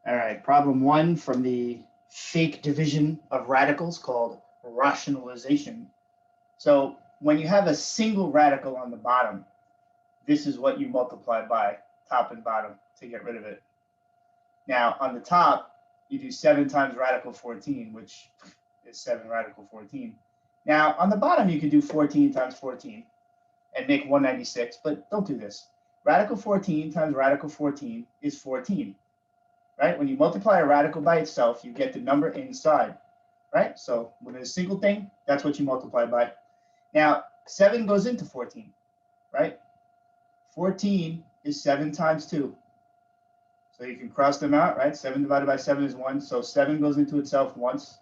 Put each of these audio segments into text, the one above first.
All right, problem one from the fake division of radicals called rationalization. So when you have a single radical on the bottom, this is what you multiply by, top and bottom, to get rid of it. Now on the top, you do 7 times radical 14, which is 7 radical 14. Now on the bottom, you could do 14 times 14 and make 196, but don't do this. Radical 14 times radical 14 is 14. Right? When you multiply a radical by itself, you get the number inside, right? So when it's a single thing, that's what you multiply by. Now, 7 goes into 14, right? 14 is 7 times 2. So you can cross them out, right? 7 divided by 7 is 1. So 7 goes into itself once,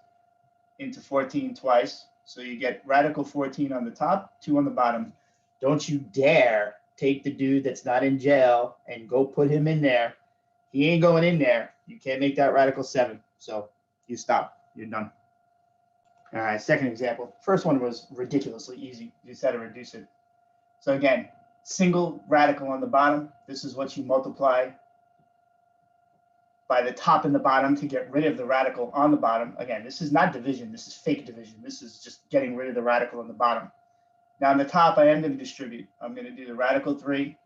into 14 twice. So you get radical 14 on the top, 2 on the bottom. Don't you dare take the dude that's not in jail and go put him in there. He ain't going in there. You can't make that radical 7. So you stop. You're done. All right, second example. First one was ridiculously easy. You just had to reduce it. So again, single radical on the bottom. This is what you multiply by the top and the bottom to get rid of the radical on the bottom. Again, this is not division. This is fake division. This is just getting rid of the radical on the bottom. Now on the top, I am going to distribute. I'm going to do the radical 3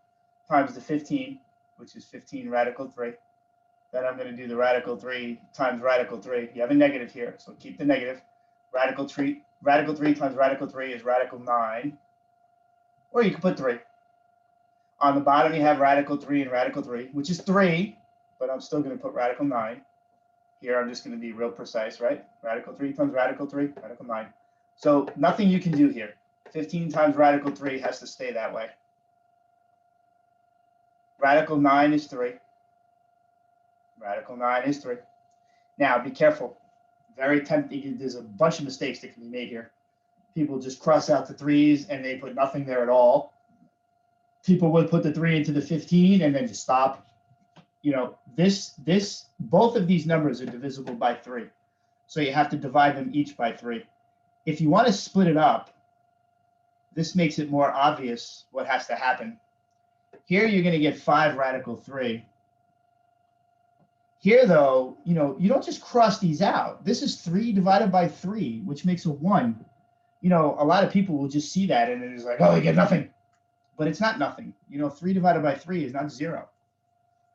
times the 15, which is 15 radical 3. Then I'm going to do the radical 3 times radical 3. You have a negative here, so keep the negative. Radical 3 times radical 3 is radical 9. Or you can put 3. On the bottom, you have radical 3 and radical 3, which is 3, but I'm still going to put radical 9. Here, I'm just going to be real precise, right? Radical 3 times radical 3, radical 9. So nothing you can do here. 15 times radical 3 has to stay that way. Radical 9 is 3. Radical 9 is 3. Now, be careful. Very tempting. There's a bunch of mistakes that can be made here. People just cross out the 3's and they put nothing there at all. People would put the 3 into the 15 and then just stop. You know, both of these numbers are divisible by 3. So you have to divide them each by 3. If you want to split it up, this makes it more obvious what has to happen. Here you're going to get 5 radical 3. Here, though, you know, you don't just cross these out. This is 3 divided by 3, which makes a 1. You know, a lot of people will just see that and it's like, oh, you get nothing. But it's not nothing. You know, 3 divided by 3 is not 0.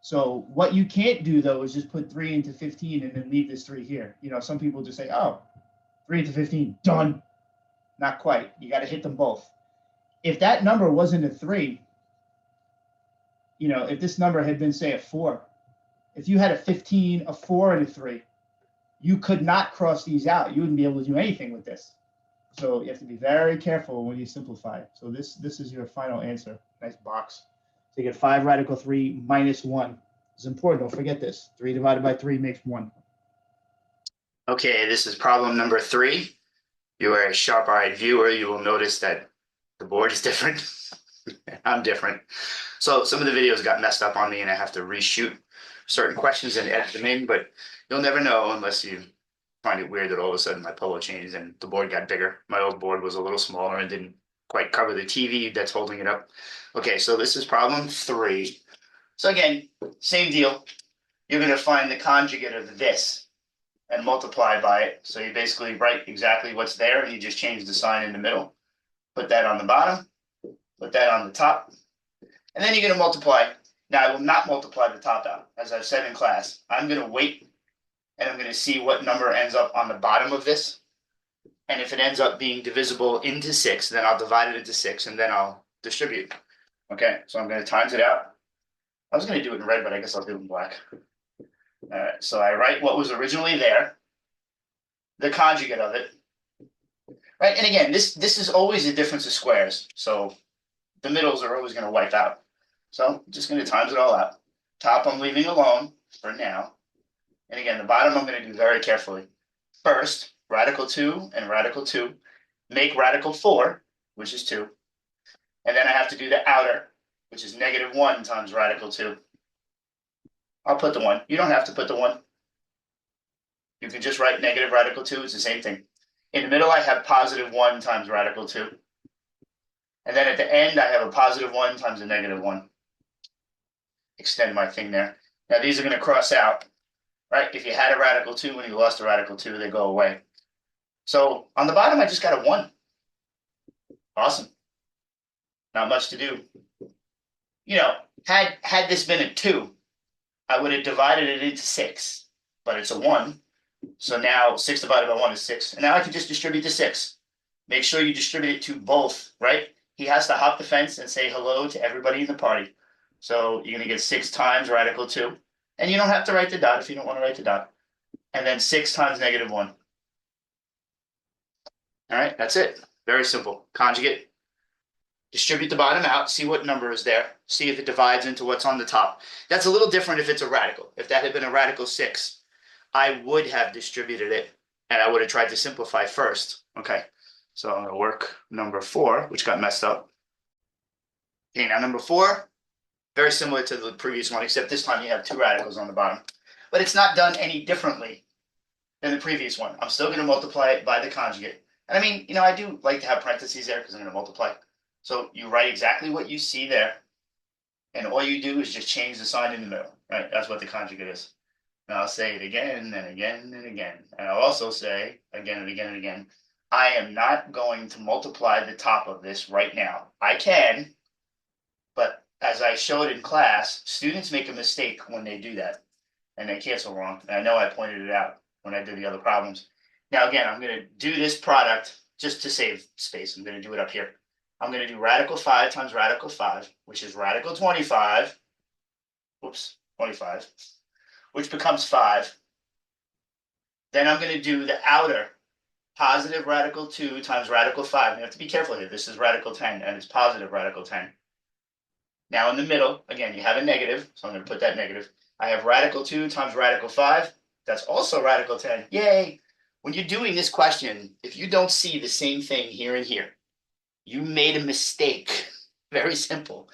So what you can't do, though, is just put 3 into 15 and then leave this 3 here. You know, some people just say, oh, 3 into 15, done. Not quite. You got to hit them both. If that number wasn't a 3, you know, if this number had been, say, a 4, if you had a 15, a 4, and a 3, you could not cross these out. You wouldn't be able to do anything with this. So you have to be very careful when you simplify. So this is your final answer. Nice box. So you get 5 radical 3 minus 1. It's important. Don't forget this. 3 divided by 3 makes 1. Okay, this is problem number 3. You are a sharp-eyed viewer. You will notice that the board is different. I'm different. So some of the videos got messed up on me and I have to reshoot certain questions and edit them in, but you'll never know unless you find it weird that all of a sudden my polo changed and the board got bigger. My old board was a little smaller and didn't quite cover the TV that's holding it up. Okay, so this is problem 3. So again, same deal. You're going to find the conjugate of this and multiply by it. So you basically write exactly what's there and you just change the sign in the middle. Put that on the bottom, put that on the top, and then you're going to multiply. Now, I will not multiply the top out. As I've said in class, I'm going to wait and I'm going to see what number ends up on the bottom of this. And if it ends up being divisible into 6, then I'll divide it into 6 and then I'll distribute. Okay, so I'm going to times it out. I was going to do it in red, but I guess I'll do it in black. All right, so I write what was originally there, the conjugate of it. Right, and again, this is always a difference of squares. So the middles are always going to wipe out. So I'm just going to times it all out. Top I'm leaving alone for now. And again, the bottom I'm going to do very carefully. First, radical 2 and radical 2. Make radical 4, which is 2. And then I have to do the outer, which is negative 1 times radical 2. I'll put the 1. You don't have to put the 1. You can just write negative radical 2. It's the same thing. In the middle, I have positive 1 times radical 2. And then at the end, I have a positive 1 times a negative 1. Extend my thing there. Now, these are going to cross out. right? If you had a radical 2 and you lost a radical 2, they go away. So on the bottom, I just got a 1. Awesome. Not much to do. You know, had this been a 2, I would have divided it into 6, but it's a 1. So now 6 divided by 1 is 6. And now I can just distribute the 6. Make sure you distribute it to both, right? He has to hop the fence and say hello to everybody in the party. So you're going to get 6 times radical 2. And you don't have to write the dot if you don't want to write the dot. And then 6 times negative 1. All right, that's it. Very simple. Conjugate. Distribute the bottom out, see what number is there, see if it divides into what's on the top. That's a little different if it's a radical. If that had been a radical 6, I would have distributed it and I would have tried to simplify first. Okay, so I'm going to work number 4, which got messed up. Okay, now number 4, very similar to the previous one, except this time you have 2 radicals on the bottom. But it's not done any differently than the previous one. I'm still going to multiply it by the conjugate. And I mean, I do like to have parentheses there because I'm going to multiply. So you write exactly what you see there, and all you do is just change the sign in the middle, right? That's what the conjugate is. And I'll say it again and again and again. And I'll also say again and again and again, I am not going to multiply the top of this right now. I can, but as I showed in class, students make a mistake when they do that, and they cancel wrong. And I know I pointed it out when I did the other problems. Now, again, I'm going to do this product just to save space. I'm going to do it up here. I'm going to do radical 5 times radical 5, which is radical 25. Whoops, 25, which becomes 5. Then I'm going to do the outer positive radical 2 times radical 5. You have to be careful here. This is radical 10, and it's positive radical 10. Now in the middle, again, you have a negative, so I'm going to put that negative. I have radical 2 times radical 5. That's also radical 10. Yay! When you're doing this question, if you don't see the same thing here and here, you made a mistake. Very simple.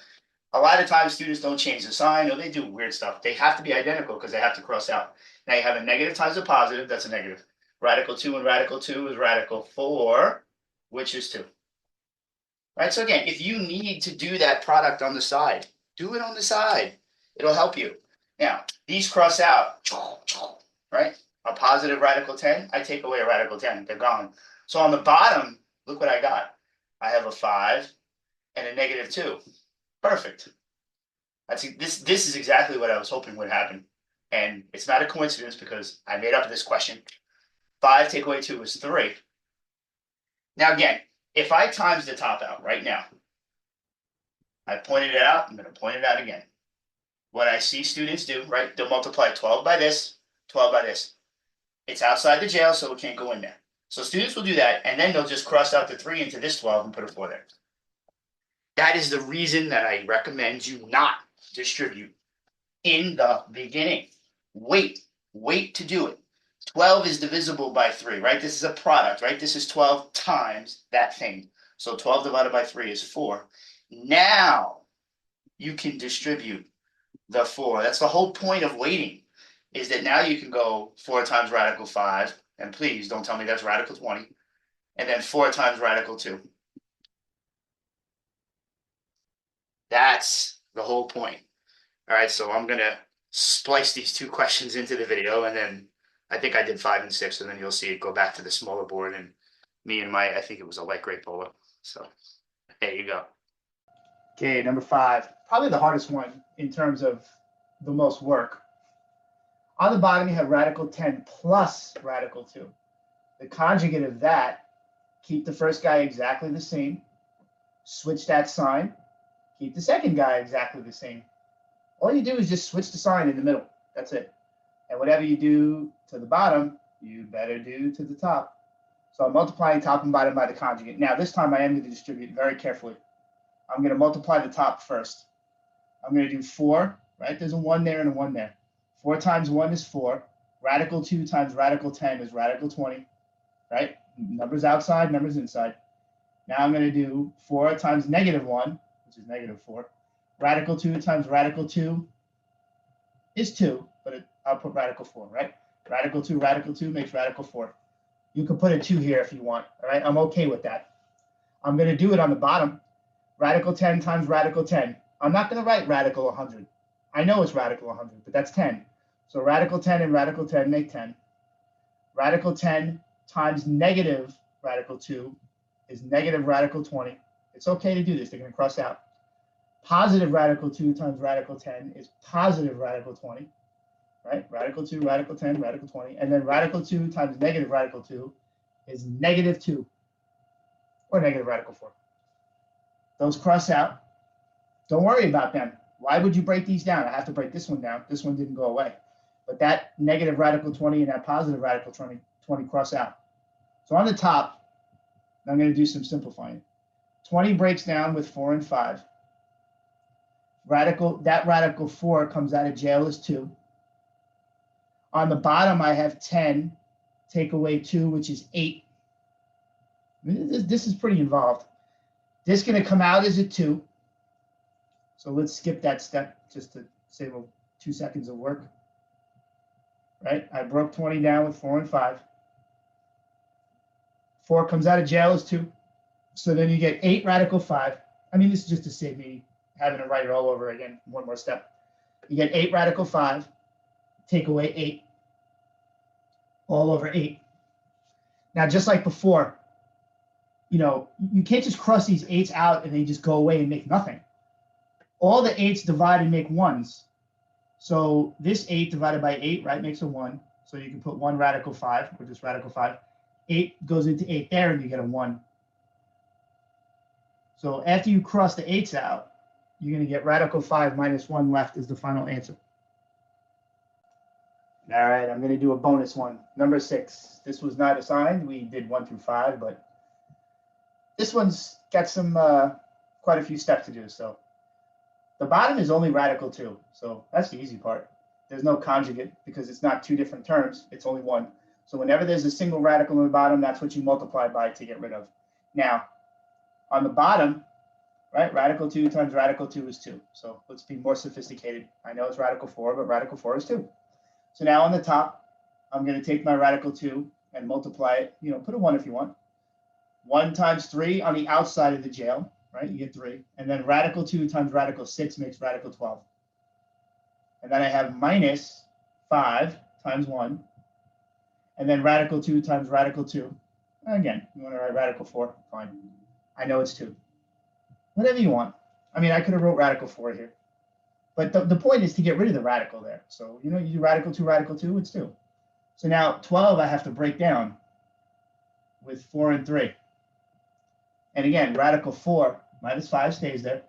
A lot of times students don't change the sign or they do weird stuff. They have to be identical because they have to cross out. Now you have a negative times a positive, that's a negative. Radical 2 and radical 2 is radical 4, which is 2. Right, so again, if you need to do that product on the side, do it on the side. It'll help you. Now, these cross out, right? A positive radical 10, I take away a radical 10, they're gone. So on the bottom, look what I got. I have a 5 and a negative 2. Perfect. This is exactly what I was hoping would happen. And it's not a coincidence because I made up this question. 5 take away 2 is 3. Now again, if I times the top out right now, I pointed it out, I'm going to point it out again. What I see students do, right, they'll multiply 12 by this, 12 by this. It's outside the jail, so it can't go in there. So students will do that, and then they'll just cross out the 3 into this 12 and put a 4 there. That is the reason that I recommend you not distribute in the beginning. Wait to do it. 12 is divisible by 3, right? This is a product, right? This is 12 times that thing. So 12 divided by 3 is 4. Now you can distribute the 4. That's the whole point of waiting, is that now you can go 4 times radical 5, and please don't tell me that's radical 20, and then 4 times radical 2. That's the whole point. All right, so I'm going to splice these 2 questions into the video, and then I think I did 5 and 6, and then you'll see it go back to the smaller board, and me and I think it was a light gray polo. So there you go. Okay, number 5, probably the hardest one in terms of the most work. On the bottom, you have radical 10 plus radical 2. The conjugate of that, keep the first guy exactly the same, switch that sign, keep the second guy exactly the same. All you do is just switch the sign in the middle. That's it. And whatever you do to the bottom, you better do to the top. So I'm multiplying top and bottom by the conjugate. Now, this time I am going to distribute very carefully. I'm going to multiply the top first. I'm going to do 4, right? There's a 1 there and a 1 there. 4 times 1 is 4. Radical 2 times radical 10 is radical 20, right? Numbers outside, numbers inside. Now I'm going to do 4 times negative 1, which is negative 4. Radical 2 times radical 2 is 2, but I'll put radical 4, right? Radical 2 makes radical 4. You can put a 2 here if you want, all right? I'm okay with that. I'm going to do it on the bottom. Radical 10 times radical 10. I'm not going to write radical 100. I know it's radical 100, but that's 10. So radical 10 and radical 10 make 10. Radical 10 times negative radical 2 is negative radical 20. It's okay to do this. They're going to cross out. Positive radical 2 times radical 10 is positive radical 20, right? Radical 2, radical 10, radical 20. And then radical 2 times negative radical 2 is negative 2, or negative radical 4. Those cross out. Don't worry about them. Why would you break these down? I have to break this one down. This one didn't go away. But that negative radical 20 and that positive radical 20 cross out. So on the top, I'm going to do some simplifying. 20 breaks down with 4 and 5. That radical 4 comes out of jail as 2. On the bottom, I have 10. Take away 2, which is 8. I mean, this is pretty involved. This is going to come out as a 2. So let's skip that step just to save 2 seconds of work. Right? I broke 20 down with 4 and 5. 4 comes out of jail as 2. So then you get 8 radical 5. I mean, this is just to save me having to write it all over again. One more step. You get 8 radical 5. Take away 8. All over 8. Now, just like before, you can't just cross these 8s out and they just go away and make nothing. All the 8s divide and make 1s. So this 8 divided by 8, right, makes a 1. So you can put 1 radical 5, or just radical 5. 8 goes into 8 there, and you get a 1. So after you cross the 8s out, you're going to get radical 5 minus 1 left is the final answer. All right, I'm going to do a bonus one. Number 6. This was not assigned. We did 1 through 5, but this one's got some quite a few steps to do. So the bottom is only radical 2. So that's the easy part. There's no conjugate because it's not 2 different terms. It's only 1. So whenever there's a single radical in the bottom, that's what you multiply by to get rid of. Now, on the bottom, right, radical 2 times radical 2 is 2. So let's be more sophisticated. I know it's radical 4, but radical 4 is 2. So now on the top, I'm going to take my radical 2 and multiply it. Put a 1 if you want. 1 times 3 on the outside of the jail, right? You get 3. And then radical 2 times radical 6 makes radical 12. And then I have minus 5 times 1. And then radical 2 times radical 2. Again, you want to write radical 4, fine. I know it's 2. Whatever you want. I mean, I could have wrote radical 4 here. But the point is to get rid of the radical there. So, you do radical 2, it's 2. So now 12 I have to break down with 4 and 3. And again, radical 4 minus 5 stays there.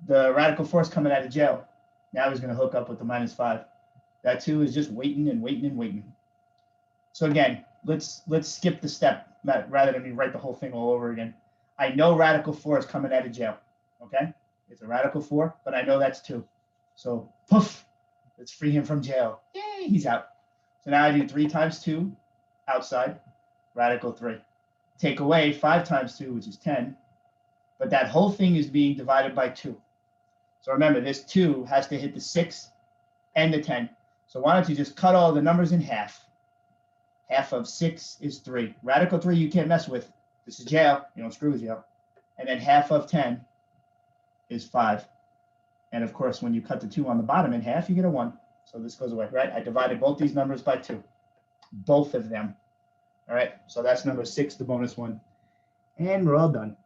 The radical 4 is coming out of jail. Now he's going to hook up with the minus 5. That 2 is just waiting and waiting and waiting. So again, let's skip the step rather than me write the whole thing all over again. I know radical 4 is coming out of jail. Okay? It's a radical 4, but I know that's 2. So poof, let's free him from jail. Yay, he's out. So now I do 3 times 2 outside, radical 3. Take away 5 times 2, which is 10. But that whole thing is being divided by 2. So remember, this 2 has to hit the 6 and the 10. So why don't you just cut all the numbers in half? Half of 6 is 3. Radical 3 you can't mess with. This is jail. You don't screw with jail. And then half of 10 is 5. And of course, when you cut the 2 on the bottom in half, you get a 1. So this goes away, right? I divided both these numbers by 2. Both of them. All right, so that's number 6, the bonus one. And we're all done.